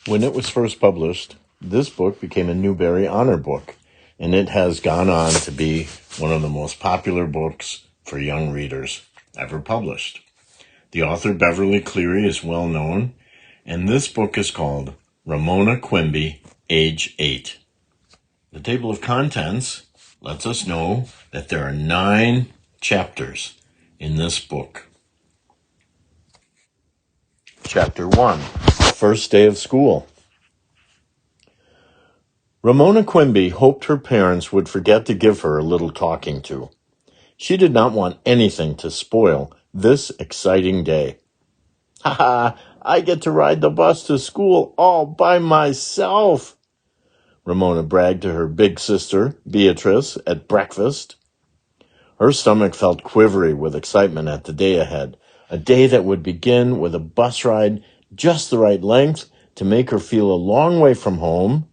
When it was first published, this book became a Newbery Honor Book, and it has gone on to be one of the most popular books for young readers ever published. The author, Beverly Cleary, is well known, and this book is called Ramona Quimby, Age 8. The table of contents lets us know that there are 9 chapters in this book. Chapter 1, First Day of School. Ramona Quimby hoped her parents would forget to give her a little talking to. She did not want anything to spoil this exciting day. Ha ha! I get to ride the bus to school all by myself, Ramona bragged to her big sister, Beatrice, at breakfast. Her stomach felt quivery with excitement at the day ahead, a day that would begin with a bus ride just the right length to make her feel a long way from home,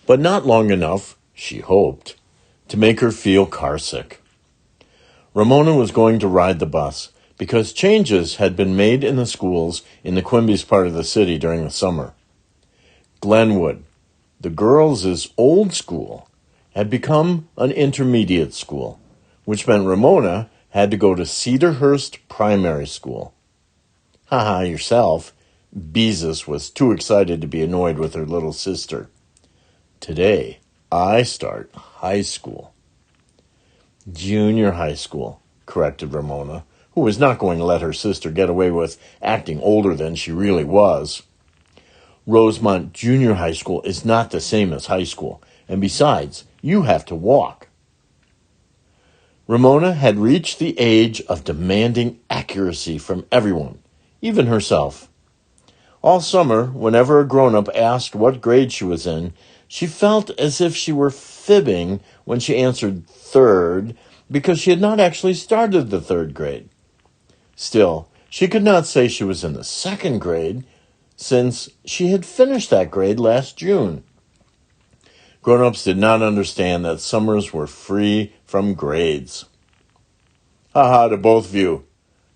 but not long enough, she hoped, to make her feel carsick. Ramona was going to ride the bus because changes had been made in the schools in the Quimby's part of the city during the summer. Glenwood, the girls' old school, had become an intermediate school, which meant Ramona had to go to Cedarhurst Primary School. Ha yourself, Beezus was too excited to be annoyed with her little sister. Today, I start high school. Junior high school, corrected Ramona, who was not going to let her sister get away with acting older than she really was. Rosemont Junior High School is not the same as high school, and besides, you have to walk. Ramona had reached the age of demanding accuracy from everyone, even herself. All summer, whenever a grown-up asked what grade she was in, she felt as if she were fibbing when she answered third, because she had not actually started the 3rd grade. Still, she could not say she was in the 2nd grade, since she had finished that grade last June. Grown-ups did not understand that summers were free from grades. Ha to both of you,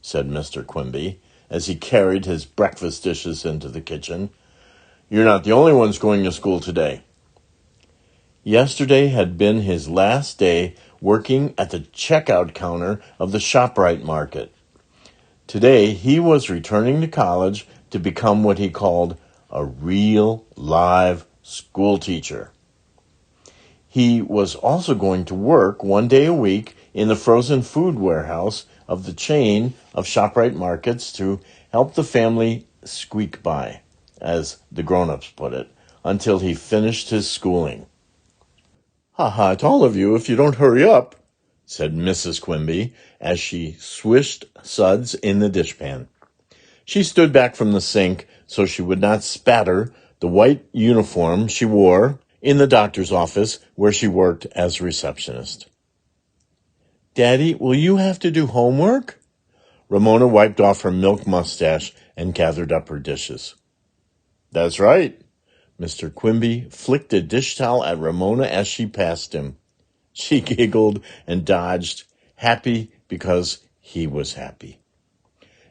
said Mr. Quimby, as he carried his breakfast dishes into the kitchen. You're not the only ones going to school today. Yesterday had been his last day working at the checkout counter of the ShopRite market. Today he was returning to college to become what he called a real, live school teacher. He was also going to work 1 day a week in the frozen food warehouse of the chain of ShopRite markets to help the family squeak by, as the grown-ups put it, until he finished his schooling. Ha to all of you if you don't hurry up, said Mrs. Quimby as she swished suds in the dishpan. She stood back from the sink so she would not spatter the white uniform she wore in the doctor's office where she worked as a receptionist. Daddy, will you have to do homework? Ramona wiped off her milk mustache and gathered up her dishes. That's right. Mr. Quimby flicked a dish towel at Ramona as she passed him. She giggled and dodged, happy because he was happy.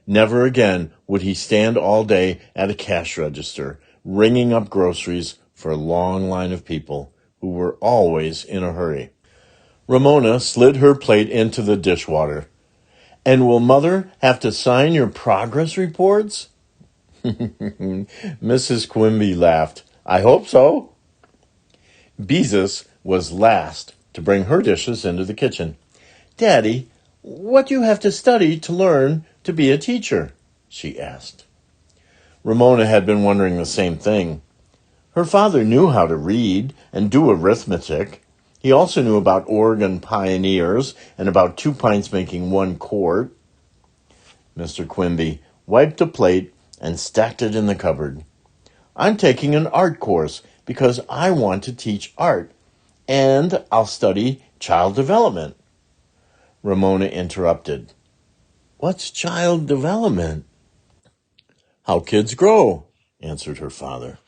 Never again would he stand all day at a cash register, ringing up groceries for a long line of people who were always in a hurry. Ramona slid her plate into the dishwater. And will Mother have to sign your progress reports? Mrs. Quimby laughed. I hope so. Beezus was last to bring her dishes into the kitchen. Daddy, what do you have to study to learn to be a teacher? She asked. Ramona had been wondering the same thing. Her father knew how to read and do arithmetic. He also knew about Oregon pioneers and about 2 pints making 1 quart. Mr. Quimby wiped a plate and stacked it in the cupboard. I'm taking an art course because I want to teach art, and I'll study child development. Ramona interrupted. What's child development? How kids grow, answered her father.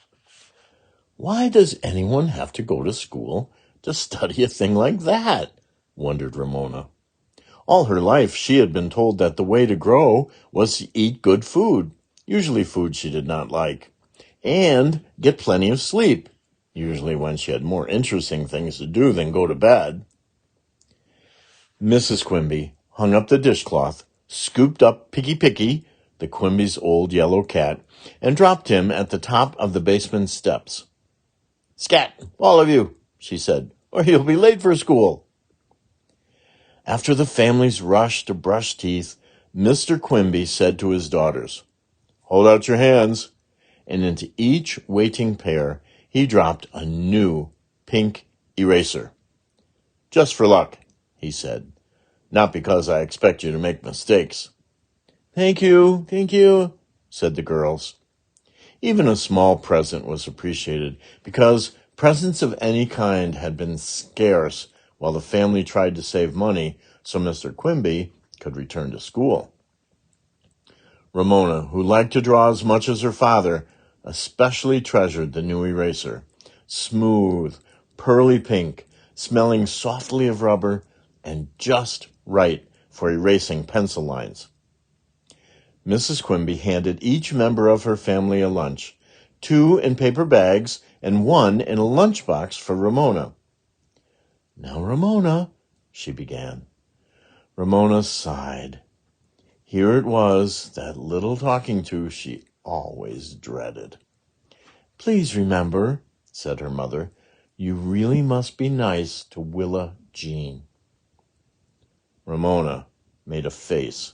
Why does anyone have to go to school to study a thing like that? Wondered Ramona. All her life she had been told that the way to grow was to eat good food, usually food she did not like. and get plenty of sleep, usually when she had more interesting things to do than go to bed. Mrs. Quimby hung up the dishcloth, scooped up Picky, the Quimby's old yellow cat, and dropped him at the top of the basement steps. "Scat, all of you," she said, "or you'll be late for school." After the family's rush to brush teeth, Mr. Quimby said to his daughters, "Hold out your hands," and into each waiting pair he dropped a new pink eraser. "Just for luck," he said, "not because I expect you to make mistakes." Thank you, said the girls. Even a small present was appreciated because presents of any kind had been scarce while the family tried to save money so Mr. Quimby could return to school. Ramona, who liked to draw as much as her father, especially treasured the new eraser. Smooth, pearly pink, smelling softly of rubber, and just right for erasing pencil lines. Mrs. Quimby handed each member of her family a lunch, 2 in paper bags and 1 in a lunchbox for Ramona. "Now, Ramona," she began. Ramona sighed. Here it was, that little talking to she always dreaded. "Please remember," said her mother, "you really must be nice to Willa Jean." Ramona made a face.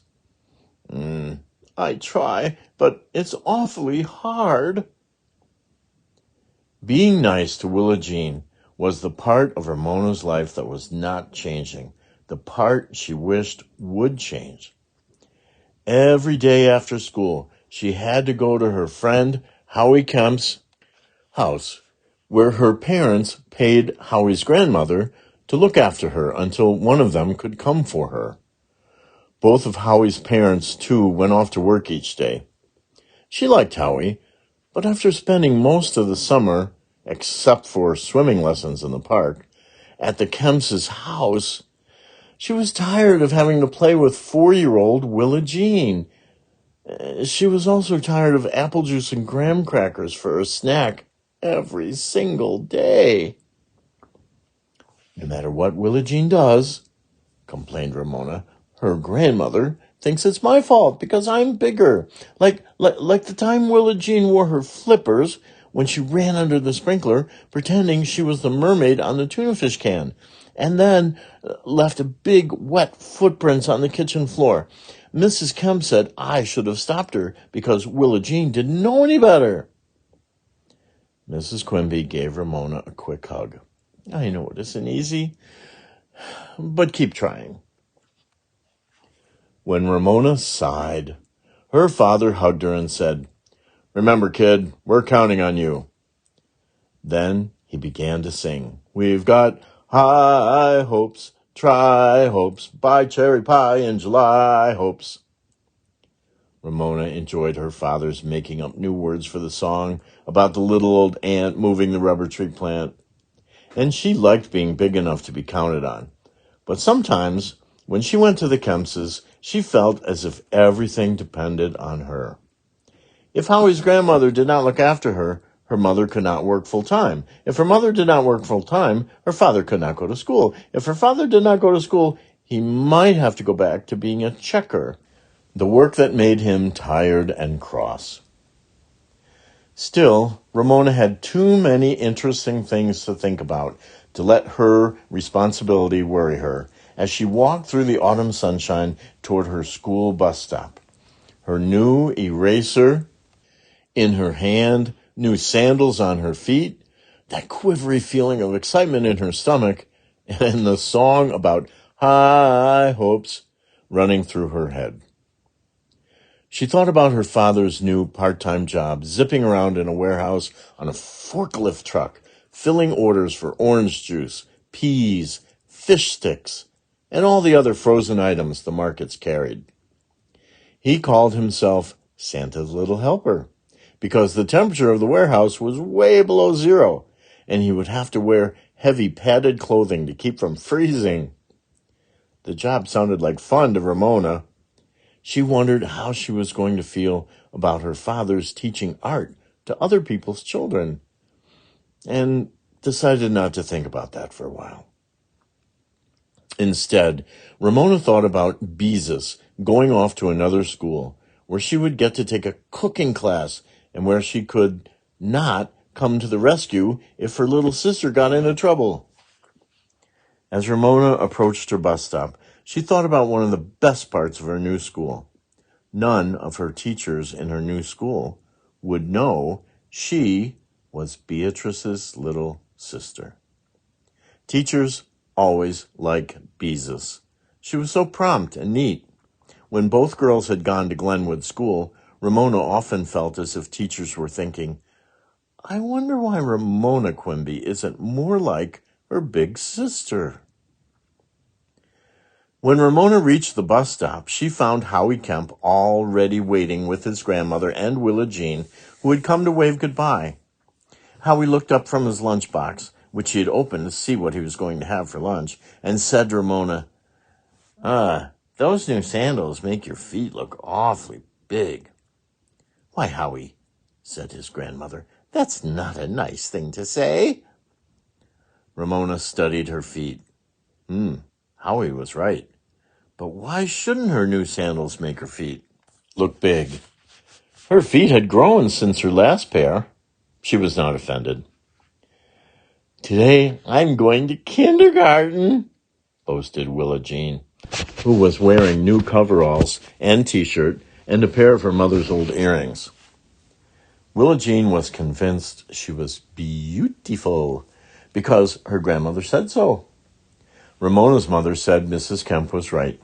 "I try, but it's awfully hard." Being nice to Willa Jean was the part of Ramona's life that was not changing, the part she wished would change. Every day after school, she had to go to her friend Howie Kemp's house, where her parents paid Howie's grandmother to look after her until one of them could come for her. Both of Howie's parents, too, went off to work each day. She liked Howie, but after spending most of the summer, except for swimming lessons in the park, at the Kemp's house, she was tired of having to play with 4-year-old Willa Jean. She was also tired of apple juice and graham crackers for a snack every single day. "No matter what Willa Jean does," complained Ramona, "her grandmother thinks it's my fault because I'm bigger. Like the time Willa Jean wore her flippers when she ran under the sprinkler, pretending she was the mermaid on the tuna fish can, and then left a big wet footprints on the kitchen floor. Mrs. Kemp said I should have stopped her because Willa Jean didn't know any better." Mrs. Quimby gave Ramona a quick hug. "I know it isn't easy, but keep trying." When Ramona sighed, her father hugged her and said, "Remember, kid, we're counting on you." Then he began to sing, "We've got high hopes, try hopes, buy cherry pie in July hopes." Ramona enjoyed her father's making up new words for the song about the little old ant moving the rubber tree plant. And she liked being big enough to be counted on. But sometimes, when she went to the Kemps's, she felt as if everything depended on her. If Howie's grandmother did not look after her, her mother could not work full-time. If her mother did not work full-time, her father could not go to school. If her father did not go to school, he might have to go back to being a checker, the work that made him tired and cross. Still, Ramona had too many interesting things to think about to let her responsibility worry her as she walked through the autumn sunshine toward her school bus stop. Her new eraser in her hand, new sandals on her feet, that quivery feeling of excitement in her stomach, and the song about high hopes running through her head. She thought about her father's new part-time job, zipping around in a warehouse on a forklift truck, filling orders for orange juice, peas, fish sticks, and all the other frozen items the markets carried. He called himself Santa's little helper because the temperature of the warehouse was way below zero, and he would have to wear heavy padded clothing to keep from freezing. The job sounded like fun to Ramona. She wondered how she was going to feel about her father's teaching art to other people's children, and decided not to think about that for a while. Instead, Ramona thought about Beezus going off to another school where she would get to take a cooking class and where she could not come to the rescue if her little sister got into trouble. As Ramona approached her bus stop, she thought about one of the best parts of her new school. None of her teachers in her new school would know she was Beatrice's little sister. Teachers always liked Beezus. She was so prompt and neat. When both girls had gone to Glenwood School, Ramona often felt as if teachers were thinking, I wonder why Ramona Quimby isn't more like her big sister. When Ramona reached the bus stop, she found Howie Kemp already waiting with his grandmother and Willa Jean, who had come to wave goodbye. Howie looked up from his lunchbox, which he had opened to see what he was going to have for lunch, and said to Ramona, those new sandals make your feet look awfully big. Why, Howie, said his grandmother, that's not a nice thing to say. Ramona studied her feet. Howie was right. But why shouldn't her new sandals make her feet look big? Her feet had grown since her last pair. She was not offended. Today I'm going to kindergarten, boasted Willa Jean, who was wearing new coveralls and t-shirt and a pair of her mother's old earrings. Willa Jean was convinced she was beautiful because her grandmother said so. Ramona's mother said Mrs. Kemp was right.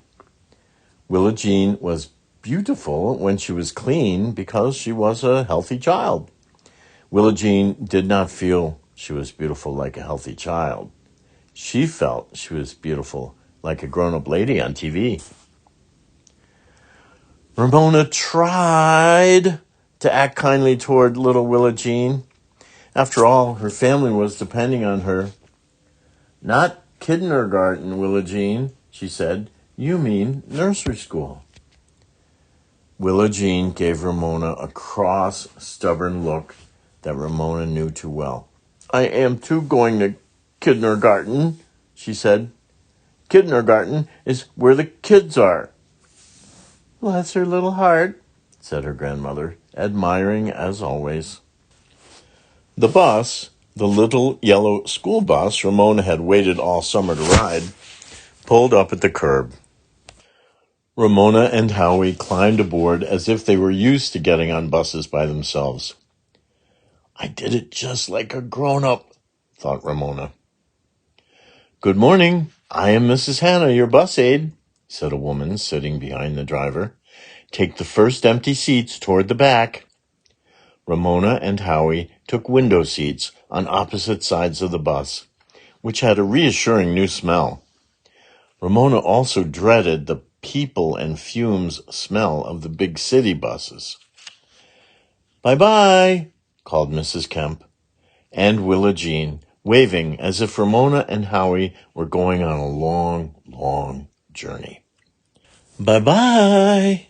Willa Jean was beautiful when she was clean because she was a healthy child. Willa Jean did not feel she was beautiful like a healthy child. She felt she was beautiful like a grown-up lady on TV. Ramona tried to act kindly toward little Willa Jean. After all, her family was depending on her. Not kindergarten, Willa Jean, she said. You mean nursery school. Willa Jean gave Ramona a cross, stubborn look that Ramona knew too well. I am too going to kindergarten, she said. Kindergarten is where the kids are. Bless her little heart, said her grandmother, admiring as always. The bus, the little yellow school bus Ramona had waited all summer to ride, pulled up at the curb. Ramona and Howie climbed aboard as if they were used to getting on buses by themselves. I did it just like a grown-up, thought Ramona. Good morning. I am Mrs. Hannah, your bus aide, said a woman sitting behind the driver. Take the first empty seats toward the back. Ramona and Howie took window seats on opposite sides of the bus, which had a reassuring new smell. Ramona also dreaded the people and fumes smell of the big city buses. Bye-bye, called Mrs. Kemp, and Willa Jean, waving as if Ramona and Howie were going on a long, long journey. Bye-bye.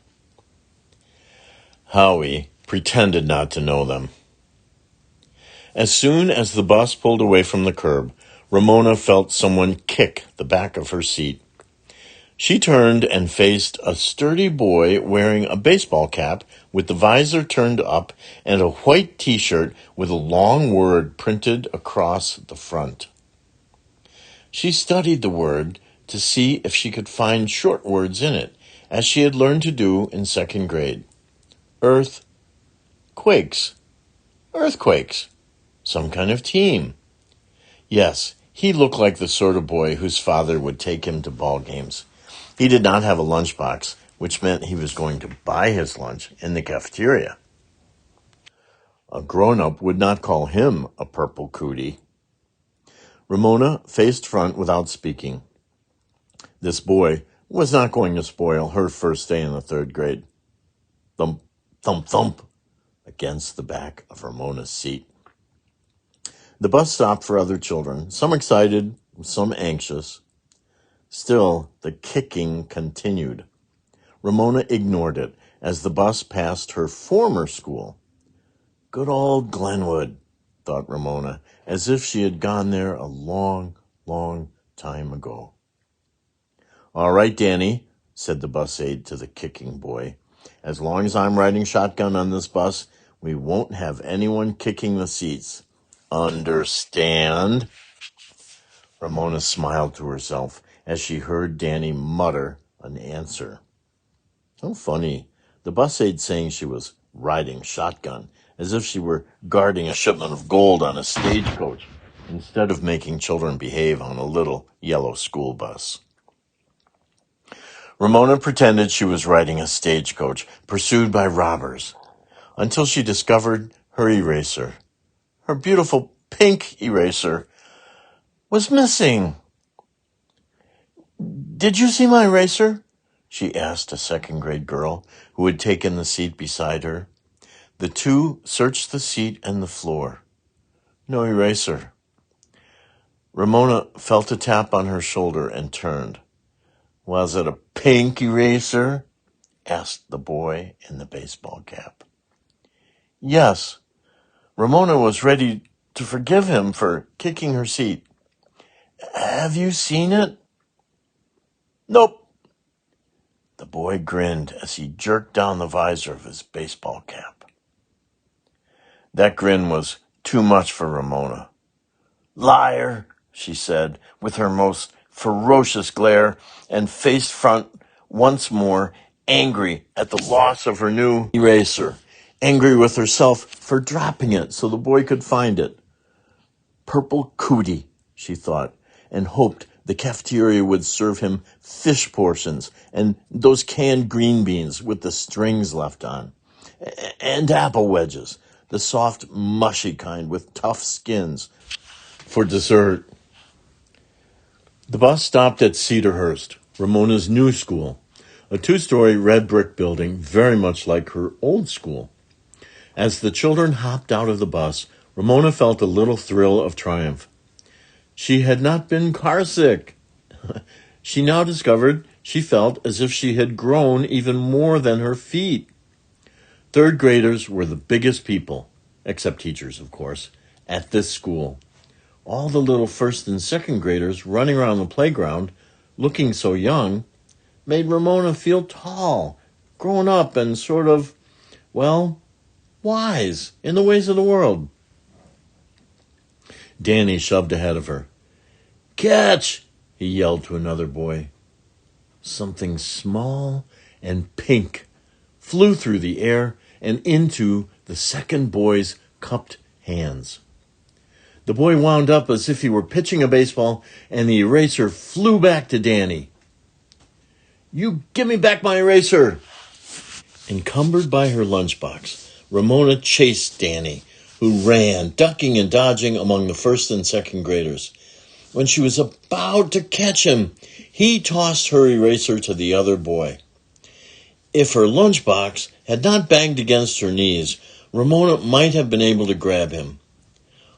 Howie pretended not to know them. As soon as the bus pulled away from the curb, Ramona felt someone kick the back of her seat. She turned and faced a sturdy boy wearing a baseball cap with the visor turned up and a white t-shirt with a long word printed across the front. She studied the word to see if she could find short words in it, as she had learned to do in second grade. Earth, quakes, earthquakes, some kind of team. Yes, he looked like the sort of boy whose father would take him to ball games. He did not have a lunchbox, which meant he was going to buy his lunch in the cafeteria. A grown-up would not call him a Purple Cootie. Ramona faced front without speaking. This boy was not going to spoil her first day in the third grade. Thump, thump, thump, against the back of Ramona's seat. The bus stopped for other children, some excited, some anxious. Still, the kicking continued. Ramona ignored it as the bus passed her former school. Good old Glenwood, thought Ramona, as if she had gone there a long, long time ago. All right, Danny, said the bus aide to the kicking boy. As long as I'm riding shotgun on this bus, we won't have anyone kicking the seats. Understand? Ramona smiled to herself as she heard Danny mutter an answer. How funny. The bus aide saying she was riding shotgun, as if she were guarding a shipment of gold on a stagecoach, instead of making children behave on a little yellow school bus. Ramona pretended she was riding a stagecoach, pursued by robbers, until she discovered her eraser. Her beautiful pink eraser was missing. Did you see my eraser? She asked a second-grade girl who had taken the seat beside her. The two searched the seat and the floor. No eraser. Ramona felt a tap on her shoulder and turned. Was it a pink eraser? Asked the boy in the baseball cap. Yes. Ramona was ready to forgive him for kicking her seat. Have you seen it? Nope. The boy grinned as he jerked down the visor of his baseball cap. That grin was too much for Ramona. Liar, she said, with her most ferocious glare, and faced front once more, angry at the loss of her new eraser, angry with herself for dropping it so the boy could find it. Purple Cootie, she thought, and hoped the cafeteria would serve him fish portions and those canned green beans with the strings left on, and apple wedges, the soft, mushy kind with tough skins, for dessert. The bus stopped at Cedarhurst, Ramona's new school, a 2-story red brick building very much like her old school. As the children hopped out of the bus, Ramona felt a little thrill of triumph. She had not been car-sick. She now discovered she felt as if she had grown even more than her feet. Third graders were the biggest people, except teachers, of course, at this school. All the little first and second graders running around the playground, looking so young, made Ramona feel tall, grown up, and sort of, well, wise in the ways of the world. Danny shoved ahead of her. Catch! He yelled to another boy. Something small and pink flew through the air and into the second boy's cupped hands. The boy wound up as if he were pitching a baseball, and the eraser flew back to Danny. You give me back my eraser! Encumbered by her lunchbox, Ramona chased Danny, who ran, ducking and dodging among the first and second graders. When she was about to catch him, he tossed her eraser to the other boy. If her lunchbox had not banged against her knees, Ramona might have been able to grab him.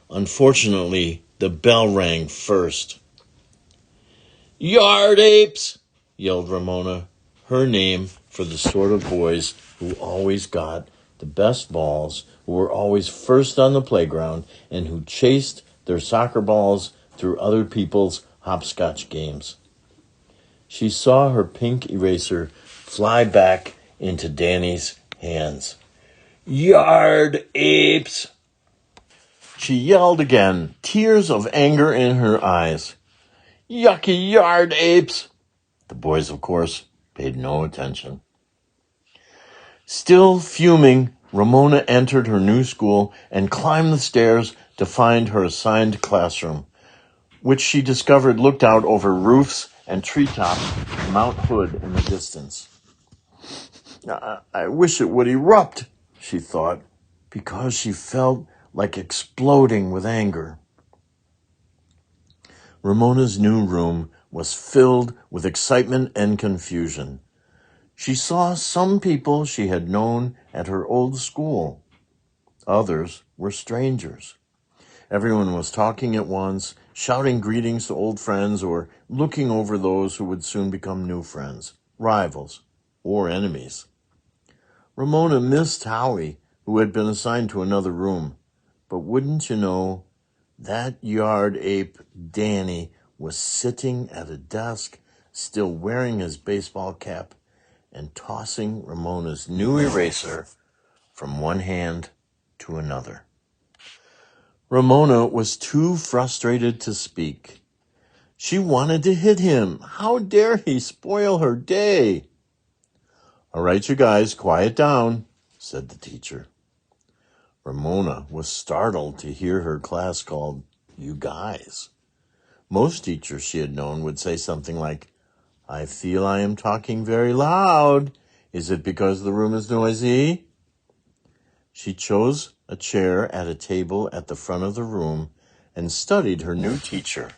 Unfortunately, the bell rang first. Yard apes! Yelled Ramona, her name for the sort of boys who always got the best balls, who were always first on the playground, and who chased their soccer balls through other people's hopscotch games. She saw her pink eraser fly back into Danny's hands. Yard apes! She yelled again, tears of anger in her eyes. Yucky yard apes! The boys, of course, paid no attention. Still fuming, Ramona entered her new school and climbed the stairs to find her assigned classroom, which she discovered looked out over roofs and treetops to Mount Hood in the distance. I wish it would erupt, she thought, because she felt like exploding with anger. Ramona's new room was filled with excitement and confusion. She saw some people she had known at her old school. Others were strangers. Everyone was talking at once, shouting greetings to old friends, or looking over those who would soon become new friends, rivals, or enemies. Ramona missed Howie, who had been assigned to another room. But wouldn't you know, that yard ape, Danny, was sitting at a desk, still wearing his baseball cap and tossing Ramona's new eraser from one hand to another. Ramona was too frustrated to speak. She wanted to hit him. How dare he spoil her day? All right, you guys, quiet down, said the teacher. Ramona was startled to hear her class called you guys. Most teachers she had known would say something like, I feel I am talking very loud. Is it because the room is noisy? She chose a chair at a table at the front of the room and studied her new teacher,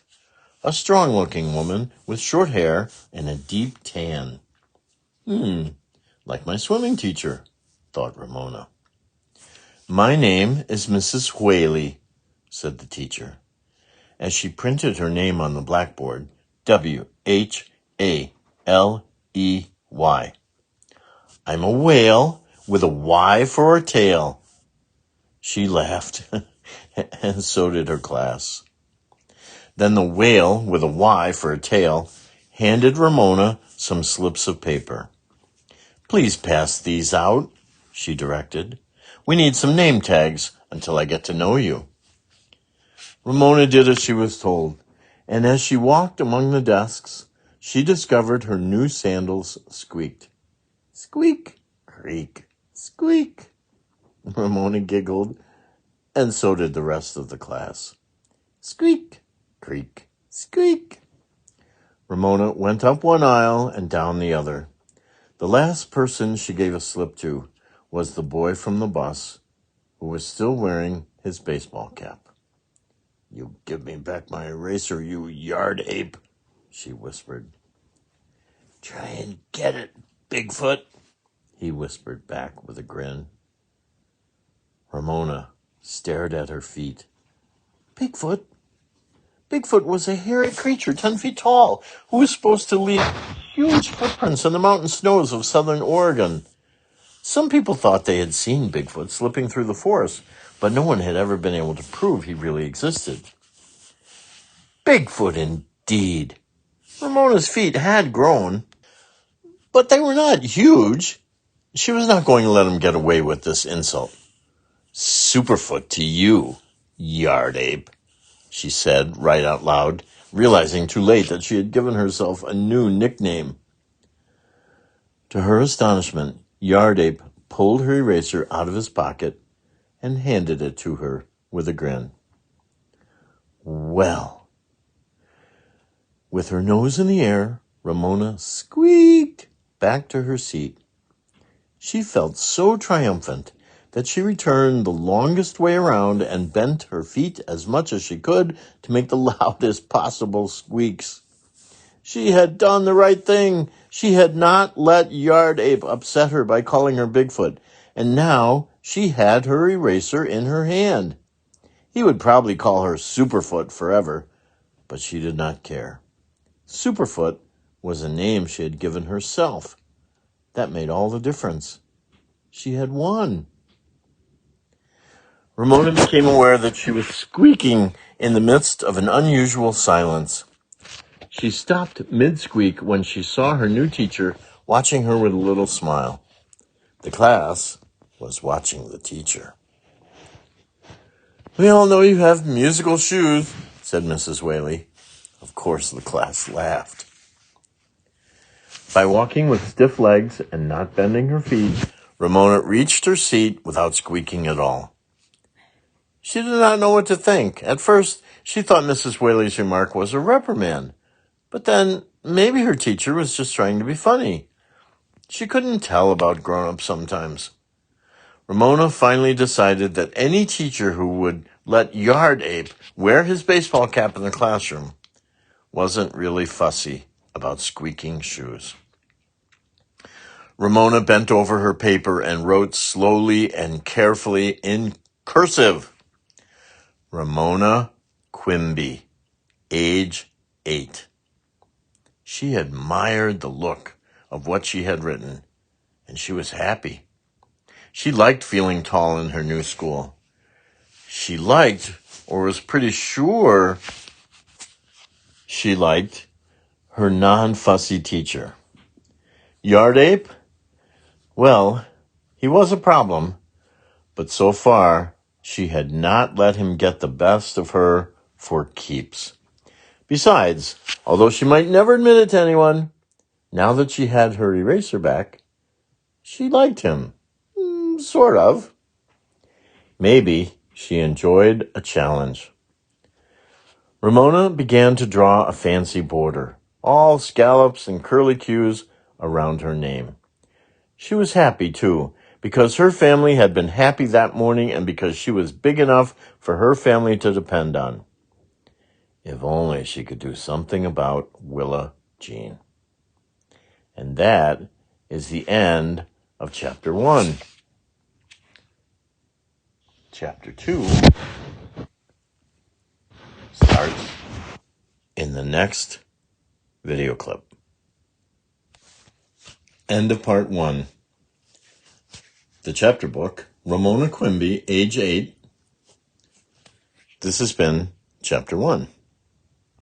a strong-looking woman with short hair and a deep tan. Like my swimming teacher, thought Ramona. My name is Mrs. Whaley, said the teacher, as she printed her name on the blackboard, W-H-A-L-E-Y. I'm a whale with a Y for a tail. She laughed, and so did her class. Then the whale with a Y for a tail handed Ramona some slips of paper. Please pass these out, she directed. We need some name tags until I get to know you. Ramona did as she was told, and as she walked among the desks, she discovered her new sandals squeaked. Squeak, creak, squeak. Ramona giggled, and so did the rest of the class. Squeak, creak, squeak. Ramona went up one aisle and down the other. The last person she gave a slip to was the boy from the bus, who was still wearing his baseball cap. You give me back my eraser, you yard ape, she whispered. Try and get it, Bigfoot, he whispered back with a grin. Ramona stared at her feet. Bigfoot? Bigfoot was a hairy creature 10 feet tall who was supposed to leave huge footprints in the mountain snows of southern Oregon. Some people thought they had seen Bigfoot slipping through the forest, but no one had ever been able to prove he really existed. Bigfoot indeed. Ramona's feet had grown, but they were not huge. She was not going to let him get away with this insult. Superfoot to you, yard ape, she said right out loud, realizing too late that she had given herself a new nickname. To her astonishment, Yard Ape pulled her eraser out of his pocket and handed it to her with a grin. Well. With her nose in the air, Ramona squeaked back to her seat. She felt so triumphant that she returned the longest way around and bent her feet as much as she could to make the loudest possible squeaks. She had done the right thing. She had not let Yard Ape upset her by calling her Bigfoot, and now she had her eraser in her hand. He would probably call her Superfoot forever, but she did not care. Superfoot was a name she had given herself. That made all the difference. She had won. Ramona became aware that she was squeaking in the midst of an unusual silence. She stopped mid-squeak when she saw her new teacher watching her with a little smile. The class was watching the teacher. We all know you have musical shoes, said Mrs. Whaley. Of course, the class laughed. By walking with stiff legs and not bending her feet, Ramona reached her seat without squeaking at all. She did not know what to think. At first, she thought Mrs. Whaley's remark was a reprimand. But then, maybe her teacher was just trying to be funny. She couldn't tell about grown-ups sometimes. Ramona finally decided that any teacher who would let Yard Ape wear his baseball cap in the classroom wasn't really fussy about squeaking shoes. Ramona bent over her paper and wrote slowly and carefully in cursive. Ramona Quimby, age 8. She admired the look of what she had written, and she was happy. She liked feeling tall in her new school. She liked, or was pretty sure she liked, her non-fussy teacher. Yard Ape? Well, he was a problem, but so far she had not let him get the best of her for keeps. Besides, although she might never admit it to anyone, now that she had her eraser back, she liked him. Sort of. Maybe she enjoyed a challenge. Ramona began to draw a fancy border, all scallops and curlicues around her name. She was happy, too, because her family had been happy that morning and because she was big enough for her family to depend on. If only she could do something about Willa Jean. And that is the end of Chapter 1. Chapter 2 starts in the next video clip. End of Part 1. The chapter book, Ramona Quimby, age 8. This has been Chapter 1.